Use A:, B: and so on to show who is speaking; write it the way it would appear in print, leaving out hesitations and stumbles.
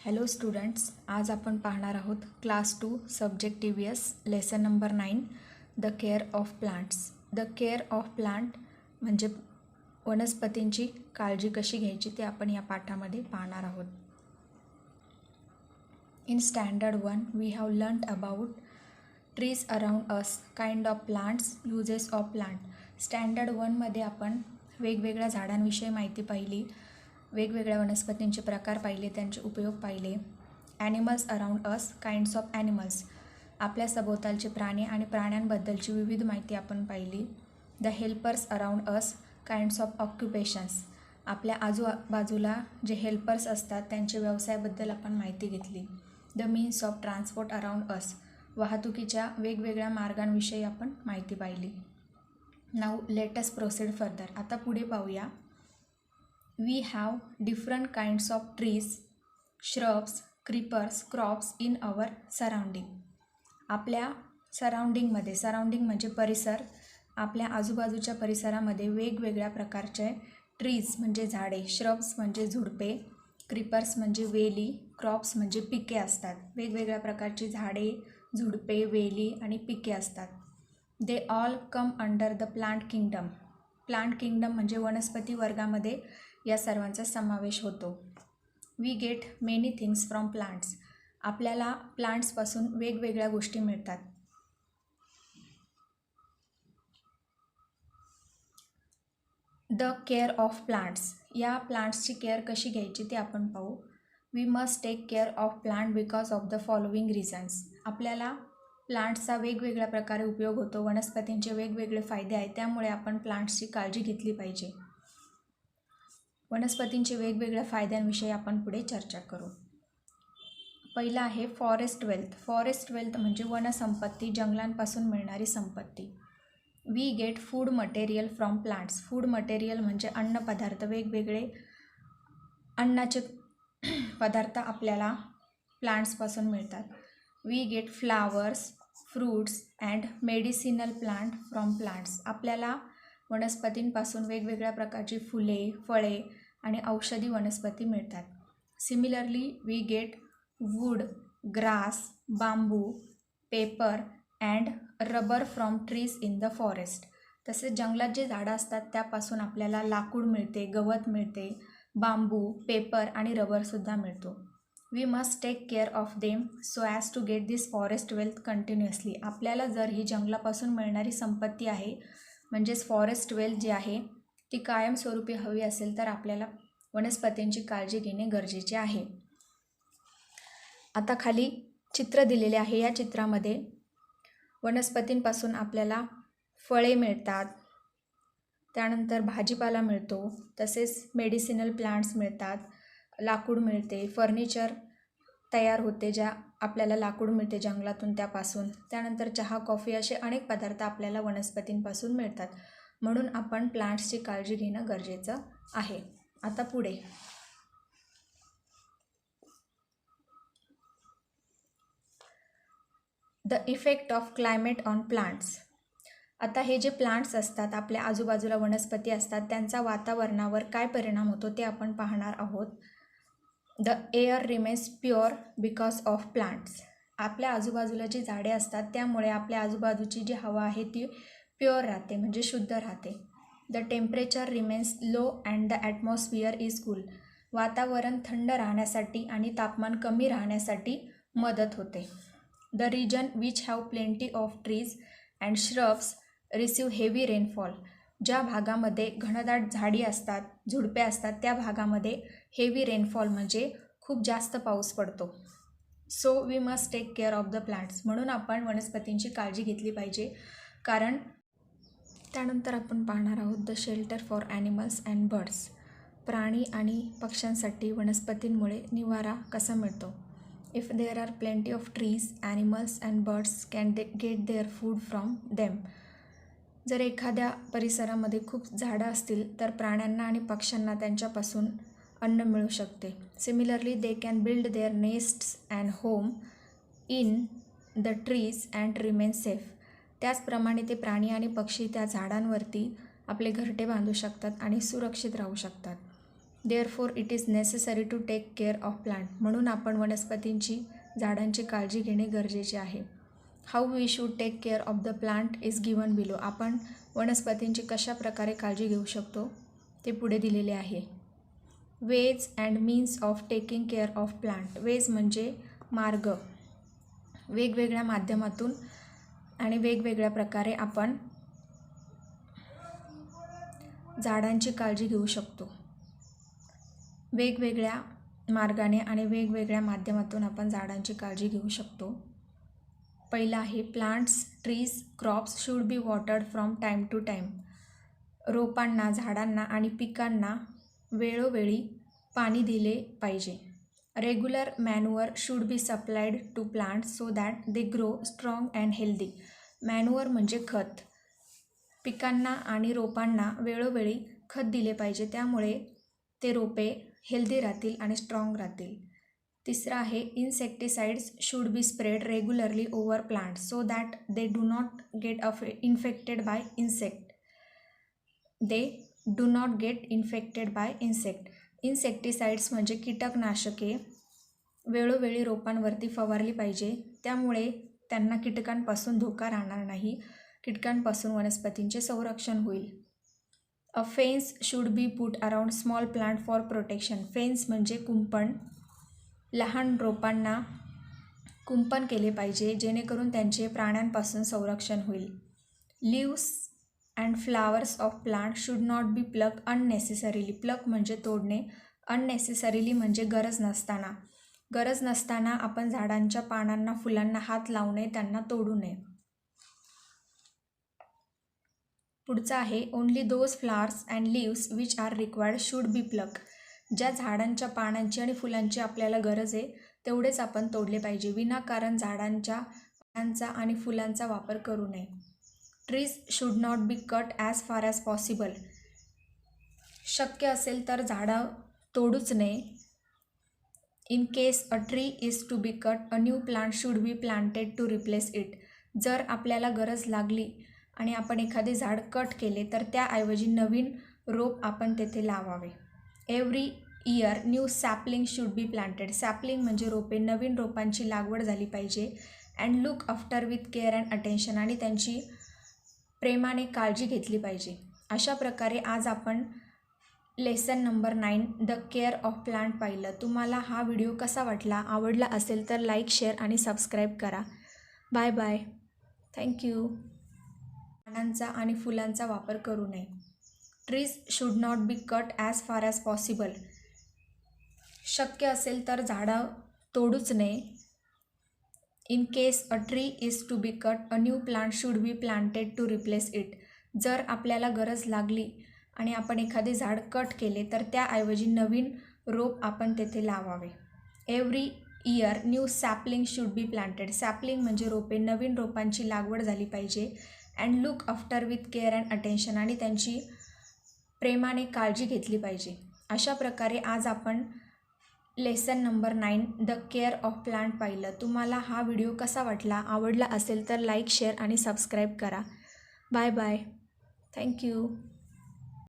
A: Hello students, आज आपण पाहणार आहोत class 2 subject EVS lesson number 9 the care of plants. The care of plant म्हणजे वनस्पतींची काळजी कशी घ्यायची ते आपण या पाठामध्ये पाहणार आहोत. In standard 1 we have learned about trees around us, kind of plants, uses of plant. Standard 1मध्ये आपण वेगवेगळ्या झाडांविषयी माहिती पाहिली, वेगवेगळ्या वनस्पतींचे प्रकार पाहिले, त्यांचे उपयोग पाहिले. Animals around us, kinds of animals, आपल्या सभोवतालचे प्राणी आणि प्राण्यांबद्दलची विविध माहिती आपण पाहिली. The helpers around us, kinds of occupations, आपल्या आजूबाजूला जे हेल्पर्स असतात त्यांचे व्यवसायाबद्दल आपण माहिती घेतली. The means of transport around us, वाहतुकीच्या वेगवेगळ्या मार्गांविषयी आपण माहिती पाहिली. Now let us proceed further. आता पुढे पाहूया. We have different kinds of trees, shrubs, creepers, crops in our surrounding. आपल्या सराउंडिंगमध्ये, सराउंडिंग म्हणजे परिसर, आपल्या आजूबाजूच्या परिसरामध्ये वेगवेगळ्या प्रकारचे ट्रीज म्हणजे झाडे, श्रब्स म्हणजे झुडपे, क्रीपर्स म्हणजे वेली, क्रॉप्स म्हणजे पिके असतात. वेगवेगळ्या प्रकारची झाडे, झुडपे, वेली आणि पिके असतात. They all come under the plant kingdom. Plant kingdom म्हणजे वनस्पती वर्गामध्ये या सर्वांचा समावेश होतो. We get many things from plants. आपल्याला प्लांट्सपासून वेगवेगळ्या गोष्टी मिळतात. द केअर ऑफ प्लांट्स, या प्लांट्सची केअर कशी घ्यायची ते आपण पाहू. We must take care of plant because of the following reasons. आपल्याला प्लांट्सचा वेगवेगळ्या प्रकारे उपयोग होतो, वनस्पतींचे वेगवेगळे फायदे आहेत, त्यामुळे आपण प्लांट्सची काळजी घेतली पाहिजे. वनस्पतींचे वेगवेगळ्या फायद्यांविषयी आपण पुढे चर्चा करू. पहिला आहे फॉरेस्ट वेल्थ. फॉरेस्ट वेल्थ म्हणजे वनसंपत्ती, जंगलांपासून मिळणारी संपत्ती. We get food material from plants. Food material म्हणजे अन्न पदार्थ, वेगवेगळे अन्नाचे पदार्थ आपल्याला प्लांट्सपासून मिळतात. We get flowers, fruits and medicinal plant from plants. आपल्याला वनस्पतींपासून वेगवेगळ्या प्रकारची फुले, फळे आणि औषधी वनस्पती मिळतात. Similarly we get wood, grass, bamboo, paper and rubber from trees in the forest. तसेच जंगलात जे झाडं असतात त्यापासून आपल्याला लाकूड मिळते, गवत मिळते, बांबू, पेपर आणि रबरसुद्धा मिळतो. We must take care of them so as to get this forest wealth continuously. आपल्याला जर ही जंगलापासून मिळणारी संपत्ती आहे म्हणजेच फॉरेस्ट वेल्थ जी आहे ती कायमस्वरूपी हवी असेल तर आपल्याला वनस्पतींची काळजी घेणे गरजेचे आहे. आता खाली चित्र दिलेले आहे. या चित्रामध्ये वनस्पतींपासून आपल्याला फळे मिळतात, त्यानंतर भाजीपाला मिळतो, तसेच मेडिसिनल प्लांट्स मिळतात, लाकूड मिळते, फर्निचर तयार होते, ज्या आपल्याला लाकूड मिळते जंगलातून त्यापासून, त्यानंतर चहा, कॉफी असे अनेक पदार्थ आपल्याला वनस्पतींपासून मिळतात. म्हणून आपण प्लांट्सची काळजी घेणं गरजेचं आहे. आता पुढे the effect of climate on plants. आता हे जे प्लांट्स असतात, आपल्या आजूबाजूला वनस्पती असतात, त्यांचा वातावरणावर काय परिणाम होतो ते आपण पाहणार आहोत. The air remains pure because of plants. आपल्या आजूबाजूला जी झाडे असतात त्यामुळे आपल्या आजूबाजूची जी हवा आहे ती प्युअर राहते म्हणजे शुद्ध राहते. The temperature remains low and the atmosphere is cool. वातावरण थंड राहण्यासाठी आणि तापमान कमी राहण्यासाठी मदत होते. The region which have plenty of trees and shrubs receive heavy rainfall. ज्या भागामध्ये घनदाट झाडी असतात, झुडपे असतात, त्या भागामध्ये हेवी रेनफॉल म्हणजे खूप जास्त पाऊस पडतो. So we must take care of the plants. म्हणून आपण वनस्पतींची काळजी घेतली पाहिजे. कारण त्यानंतर आपण पाहणार आहोत the shelter for animals and birds. प्राणी आणि पक्ष्यांसाठी वनस्पतींमुळे निवारा कसा मिळतो. If there are plenty of trees, animals and birds can get their food from them. जर एखाद्या परिसरामध्ये खूप झाडं असतील तर प्राण्यांना आणि पक्ष्यांना त्यांच्यापासून अन्न मिळू शकते. Similarly they can build their nests and home in the trees and remain safe. त्याचप्रमाणे ते प्राणी आणि पक्षी त्या झाडांवरती आपले घरटे बांधू शकतात आणि सुरक्षित राहू शकतात. Therefore it is necessary to take care of plant. म्हणून आपण वनस्पतींची झाडांची काळजी घेणे गरजेचे आहे. How we should take care of the plant is given below. आपण वनस्पतींची कशा प्रकारे काळजी घेऊ शकतो ते पुढे दिलेले आहे. Ways and means of taking care of plant. Ways म्हणजे मार्ग. वेगवेगळ्या माध्यमातून आणि वेगवेगळ्या प्रकारे आपण झाडांची काळजी घेऊ शकतो. वेगवेगळ्या मार्गाने आणि वेगवेगळ्या माध्यमातून आपण झाडांची काळजी घेऊ शकतो. पहिलं आहे plants, trees, crops should be watered from time to time. रोपांना, झाडांना आणि पिकांना वेळोवेळी पाणी दिले पाहिजे. Regular manure should be supplied to plants so that they grow strong and healthy. Manure म्हणजे खत. पिकांना आणि रोपांना वेळोवेळी खत दिले पाहिजे, त्यामुळे ते रोपे हेल्दी राहतील आणि स्ट्रॉंग राहतील. तिसरं आहे insecticides should be spread regularly over plants so that they do not get infected by insect. Insecticides म्हणजे कीटकनाशके वेळोवेळी रोपांवरती फवारली पाहिजे, त्यामुळे त्यांना कीटकांपासून धोका राहणार नाही. कीटकांपासून वनस्पतींचे संरक्षण होईल. A fence should be put around small plant for protection. Fence म्हणजे कुंपण. लहान रोपांना कुंपण केले पाहिजे, जेणेकरून त्यांचे प्राण्यांपासून संरक्षण होईल. Leaves and flowers of plant should not be pluck unnecessarily. Pluck म्हणजे तोडणे. अननेसेसरीली म्हणजे गरज नसताना. गरज नसताना आपण झाडांच्या पानांना, फुलांना हात लावू नये, त्यांना तोडू नये. पुढचं आहे only those flowers and leaves which are required should be pluck. ज्या झाडांच्या पानांची आणि फुलांची आपल्याला गरज आहे तेवढेच आपण तोडले पाहिजे. विनाकारण झाडांच्या पानांचा आणि फुलांचा वापर करू नये. Trees should not be cut as far as possible. शक्य असेल तर झाडं तोडूच नये. In case a tree is to be cut, a new plant should be planted to replace it. जर आपल्याला गरज लागली आणि आपण एखादे झाड कट केले तर त्याऐवजी नवीन रोप आपण तेथे लावावे. Every year new sapling should be planted. Sapling म्हणजे रोपे. नवीन रोपांची लागवड झाली पाहिजे. And look after with care and attention. आणि त्यांची प्रेमाने काळजी घेतली पाहिजे. अशा प्रकारे आज आपण lesson number 9 the care of plant पाहिलं. तुम्हाला हा व्हिडिओ कसा वाटला? आवडला असेल तर लाईक, शेअर आणि सबस्क्राईब करा. Bye bye. थँक्यू. पानांचा आणि फुलांचा वापर करू नये. Trees should not be cut as far as possible. शक्य असेल तर झाडं तोडूच नये. In case a tree is to be cut, a new plant should be planted to replace it. जर आपल्याला गरज लागली आणि आपण एखादे झाड कट केले तर त्याऐवजी नवीन रोप आपण तेथे लावावे. Every year new sapling should be planted. Sapling म्हणजे रोपे. नवीन रोपांची लागवड झाली पाहिजे. And look after with care and attention. आणि त्यांची प्रेमाने काळजी घेतली पाहिजे. अशा प्रकारे आज आपण lesson number 9 the care of plant पाहिलं. तुम्हाला हा व्हिडिओ कसा वाटला? आवडला असेल तर लाईक, शेअर आणि सबस्क्राईब करा. Bye bye. थँक्यू.